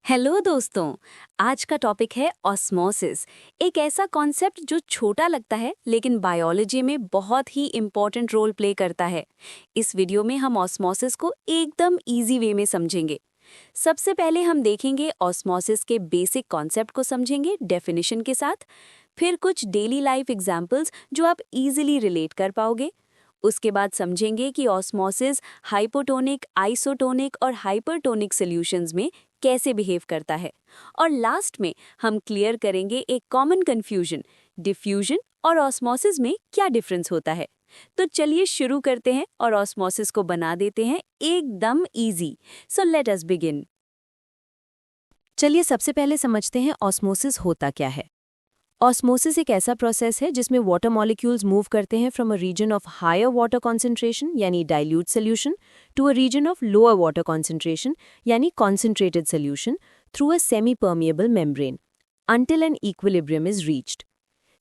Hello दोस्तों। आज का टॉपिक है ऑस्मोसिस। एक ऐसा कॉन्सेप्ट जो छोटा लगता है लेकिन बायोलॉजी में बहुत ही इम्पोर्टेंट रोल प्ले करता है। इस वीडियो में हम ऑस्मोसिस को एकदम इजी वे में समझेंगे। सबसे पहले हम देखेंगे ऑस्मोसिस के बेसिक कॉन्सेप्ट को समझेंगे डेफिनेशन के साथ। फिर कुछ डेली लाइफ एग्जाम्पल्स जो आप इजीली रिलेट कर पाओगे। उसके बाद समझेंगे कि ऑस्मोसिस हाइपोटोनिक, आइसोटोनिक और हाइपरटोनिक सॉल्यूशंस में कैसे बिहेव करता है। और लास्ट में हम क्लियर करेंगे एक कॉमन कंफ्यूजन, डिफ्यूजन और ऑस्मोसिस में क्या डिफरेंस होता है। तो चलिए शुरू करते हैं और ऑस्मोसिस को बना देते हैं एकदम easy. So let us begin. चलिए सबसे पहले समझते हैं ऑस्मोसिस होता क्या है। ऑस्मोसिस एक ऐसा प्रोसेस है जिसमें वाटर मॉलिक्यूल्स मूव करते हैं from a region of higher water concentration यानी dilute solution to a region of lower water concentration यानी concentrated solution through a semi permeable membrane until an equilibrium is reached.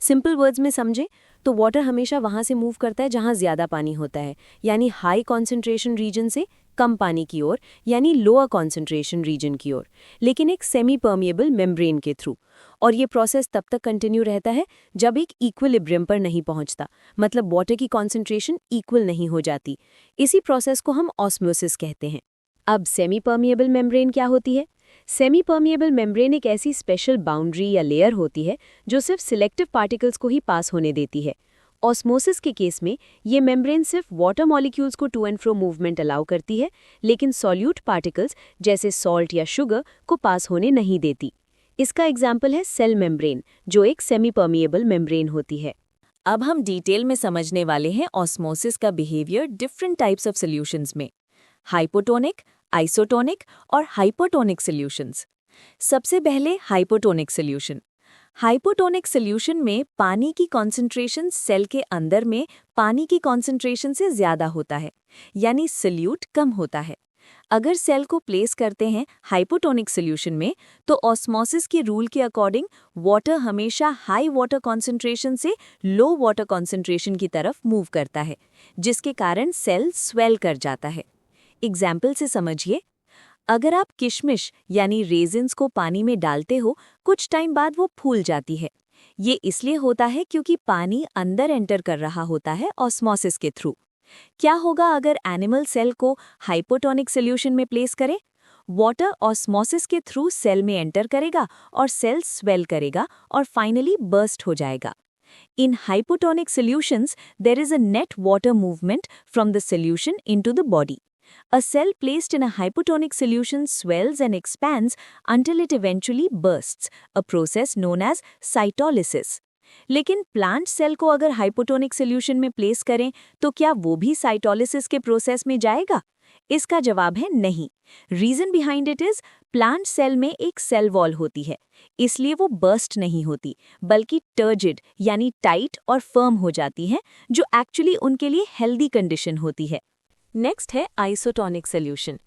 Simple words में समझें तो water हमेशा वहां से move करता है जहां ज्यादा पानी होता है, यानी हाई कॉन्सेंट्रेशन रीजन से कम पानी की ओर यानी लोअर कॉन्सेंट्रेशन रीजन की ओर, लेकिन एक सेमी परमिएबल मेम्ब्रेन के थ्रू। और ये प्रोसेस तब तक कंटिन्यू रहता है जब एक इक्विलिब्रियम पर नहीं पहुंचता, मतलब वाटर की कॉन्सेंट्रेशन इक्वल नहीं हो जाती। इसी प्रोसेस को हम ऑस्मोसिस कहते हैं। अब सेमी परमिएबल मेम्ब्रेन क्या होती है? सेमी परमिएबल मेम्ब्रेन एक ऐसी स्पेशल बाउंड्री या लेयर होती है जो सिर्फ सिलेक्टिव पार्टिकल्स को ही पास होने देती है। ऑस्मोसिस के केस में ये मेम्ब्रेन सिर्फ वाटर मॉलिक्यूल्स को to and fro movement allow करती है, लेकिन सॉल्यूट पार्टिकल्स जैसे सॉल्ट या शुगर को पास होने नहीं देती। इसका एग्जाम्पल है सेल मेम्ब्रेन, जो एक सेमी परमिएबल मेम्ब्रेन होती है। अब हम डिटेल में समझने वाले हैं ऑस्मोसिस का behaviour different types of solutions में, हाइपोटोनिक, आइसोटोनिक और हाइपरटोनिक सॉल्यूशंस। सबसे पहले हाइपोटोनिक सॉल्यूशन। हाइपोटोनिक सॉल्यूशन में पानी की कॉन्सेंट्रेशन सेल के अंदर में पानी की कॉन्सेंट्रेशन से ज़्यादा होता है, यानी सॉल्यूट कम होता है। अगर सेल को प्लेस करते हैं हाइपोटोनिक सॉल्यूशन में तो ऑस्मोसिस के रूल के अकॉर्डिंग वाटर हमेशा हाई वाटर कॉन्सेंट्रेशन से लो वाटर कॉन्सेंट्रेशन की तरफ मूव करता है, जिसके कारण सेल स्वेल कर जाता है। एग्जाम्पल से समझिए, अगर आप किशमिश यानी रेजिन्स को पानी में डालते हो, कुछ टाइम बाद वो फूल जाती है। ये इसलिए होता है क्योंकि पानी अंदर एंटर कर रहा होता है ऑस्मोसिस के थ्रू। क्या होगा अगर एनिमल सेल को हाइपोटोनिक सॉल्यूशन में प्लेस करें? वाटर ऑस्मोसिस के थ्रू सेल में एंटर करेगा और सेल स्वेल करेगा और फाइनली बर्स्ट हो जाएगा। In hypotonic solutions, there is a net water movement from the solution into the body. A cell placed in a hypotonic solution swells and expands until it eventually bursts, a process known as cytolysis. लेकिन plant cell को अगर hypotonic solution में place करें तो क्या वो भी cytolysis के प्रोसेस में जाएगा? इसका जवाब है नहीं। Reason behind it is plant cell में एक सेल वॉल होती है, इसलिए वो बर्स्ट नहीं होती बल्कि टर्जिड यानी टाइट और फर्म हो जाती हैं, जो एक्चुअली उनके लिए हेल्दी कंडीशन होती है। नेक्स्ट है आइसोटोनिक सॉल्यूशन।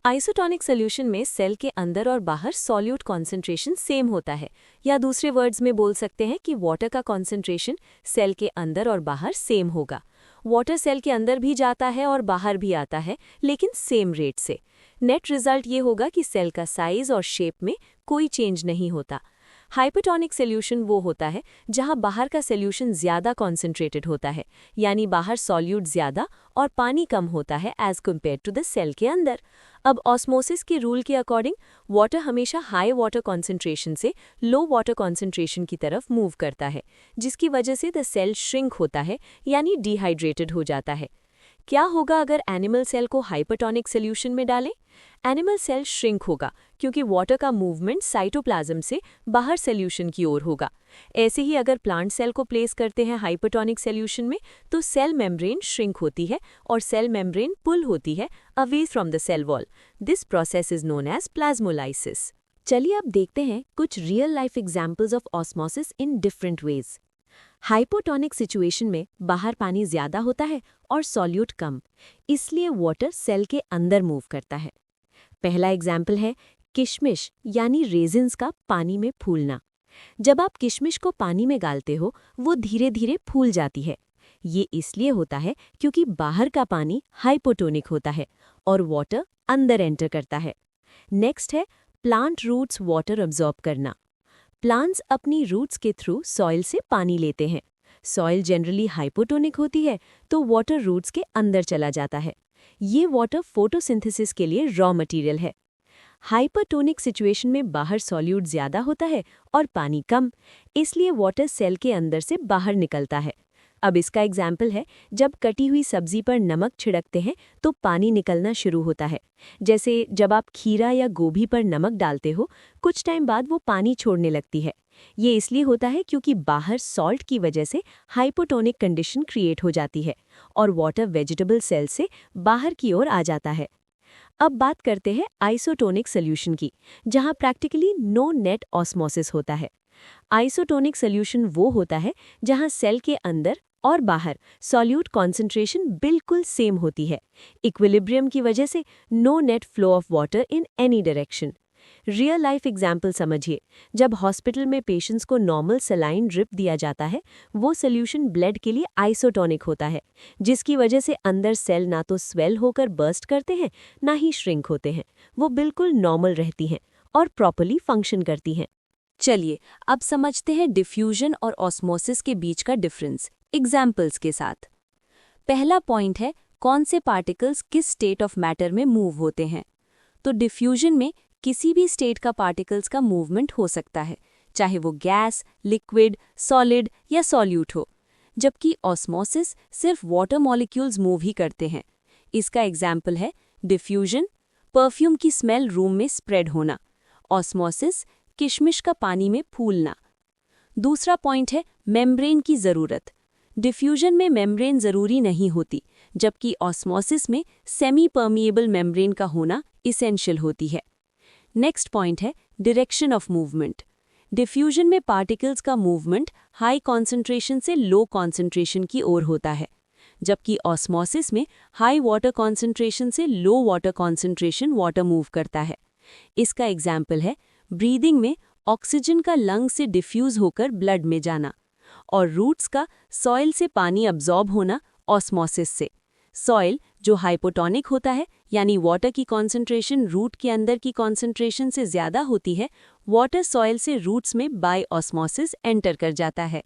आइसोटोनिक सॉल्यूशन में सेल के अंदर और बाहर सॉल्यूट कॉन्सेंट्रेशन सेम होता है, या दूसरे वर्ड्स में बोल सकते हैं कि वाटर का कॉन्सेंट्रेशन सेल के अंदर और बाहर सेम होगा। वाटर सेल के अंदर भी जाता है और बाहर भी आता है, लेकिन सेम रेट से। नेट रिजल्ट ये होगा कि सेल का साइज और शेप में कोई चेंज नहीं होता। हाइपोटोनिक सॉल्यूशन वो होता है जहां बाहर का सॉल्यूशन ज़्यादा कॉन्सेंट्रेटेड होता है, यानी बाहर सॉल्यूट ज़्यादा और पानी कम होता है as compared to the cell के अंदर। अब ऑस्मोसिस के रूल के अकॉर्डिंग वाटर हमेशा हाई वाटर कॉन्सेंट्रेशन से लो वाटर कॉन्सेंट्रेशन की तरफ मूव करता है, जिसकी वजह से द सेल श्रिंक होता है यानी डिहाइड्रेटेड हो जाता है। क्या होगा अगर एनिमल सेल को हाइपरटोनिक सॉल्यूशन में डालें? एनिमल सेल श्रिंक होगा क्योंकि वाटर का मूवमेंट साइटोप्लाज्म से बाहर सॉल्यूशन की ओर होगा। ऐसे ही अगर प्लांट सेल को प्लेस करते हैं हाइपरटोनिक सॉल्यूशन में तो सेल मेम्ब्रेन श्रिंक होती है और सेल मेम्ब्रेन पुल होती है away from the cell wall. This process is known as plasmolysis. चलिए अब देखते हैं कुछ real life examples of osmosis in different ways. Hypotonic situation में बाहर पानी ज्यादा होता है और सॉल्यूट कम, इसलिए वाटर सेल के अंदर मूव करता है। पहला एग्जाम्पल है किशमिश यानी रेजिन्स का पानी में फूलना। जब आप किशमिश को पानी में गालते हो वो धीरे धीरे फूल जाती है। ये इसलिए होता है क्योंकि बाहर का पानी हाइपोटोनिक होता है और वाटर अंदर एंटर करता है। नेक्स्ट है प्लांट रूट्स वाटर अब्जॉर्ब करना। प्लांट्स अपनी रूट्स के थ्रू सॉइल से पानी लेते हैं। सॉइल जनरली हाइपोटोनिक होती है, तो वाटर रूट्स के अंदर चला जाता है। ये वाटर फोटोसिंथेसिस के लिए रॉ मटेरियल है। हाइपरटोनिक सिचुएशन में बाहर सॉल्यूट ज़्यादा होता है और पानी कम, इसलिए वाटर सेल के अंदर से बाहर निकलता है। अब इसका एग्जाम्पल है, जब कटी हुई सब्जी पर नमक छिड़कते हैं तो पानी निकलना शुरू होता है। जैसे जब आप खीरा या गोभी पर नमक डालते हो, कुछ टाइम बाद वो पानी छोड़ने लगती है। ये इसलिए होता है क्योंकि बाहर सॉल्ट की वजह से हाइपोटोनिक कंडीशन क्रिएट हो जाती है और वाटर वेजिटेबल सेल से बाहर की ओर आ जाता है। अब बात करते हैं आइसोटोनिक सोल्यूशन की, जहां प्रैक्टिकली नो नेट ऑस्मोसिस होता है। आइसोटोनिक सोल्यूशन वो होता है जहां सेल के अंदर और बाहर सॉल्यूट कॉन्सेंट्रेशन बिल्कुल सेम होती है। इक्विलिब्रियम की वजह से no net flow of water in any direction. Real life example समझिए, जब हॉस्पिटल में पेशेंट्स को नॉर्मल सलाइन ड्रिप दिया जाता है, वो सोल्यूशन ब्लड के लिए आइसोटोनिक होता है, जिसकी वजह से अंदर सेल ना तो स्वेल होकर बर्स्ट करते हैं, ना ही श्रिंक होते हैं। वो बिल्कुल नॉर्मल रहती हैं और प्रॉपर्ली फंक्शन करती हैं। चलिए अब समझते हैं डिफ्यूजन और ऑस्मोसिस के बीच का डिफरेंस एग्जाम्पल्स के साथ। पहला पॉइंट है, कौन से पार्टिकल्स किस स्टेट ऑफ मैटर में मूव होते हैं। तो डिफ्यूजन में किसी भी स्टेट का पार्टिकल्स का मूवमेंट हो सकता है, चाहे वो गैस, लिक्विड, सॉलिड या सॉल्यूट हो, जबकि ऑस्मोसिस सिर्फ वाटर मॉलिक्यूल्स मूव ही करते हैं। इसका एग्जाम्पल है डिफ्यूजन, परफ्यूम की स्मेल रूम में स्प्रेड होना, ऑस्मोसिस, किशमिश का पानी में फूलना। दूसरा पॉइंट है मेम्ब्रेन की ज़रूरत। डिफ्यूजन में मेम्ब्रेन ज़रूरी नहीं होती, जबकि ऑस्मोसिस में सेमी परमिएबल मेम्ब्रेन का होना इसेंशियल होती है। नेक्स्ट पॉइंट है डायरेक्शन ऑफ मूवमेंट। डिफ्यूजन में पार्टिकल्स का मूवमेंट हाई कॉन्सेंट्रेशन से लो कॉन्सेंट्रेशन की ओर होता है, जबकि ऑस्मोसिस में हाई वाटर कॉन्सेंट्रेशन से low water concentration water move करता है। इसका एग्जाम्पल है ब्रीदिंग में ऑक्सीजन का लंग से डिफ्यूज होकर ब्लड में जाना, और रूट्स का सॉइल से पानी अब्जॉर्ब होना ऑस्मोसिस से। सॉइल जो हाइपोटोनिक होता है, यानी वाटर की कॉन्सेंट्रेशन रूट के अंदर की कॉन्सेंट्रेशन से ज़्यादा होती है, वाटर सॉइल से रूट्स में बाय ऑस्मोसिस एंटर कर जाता है।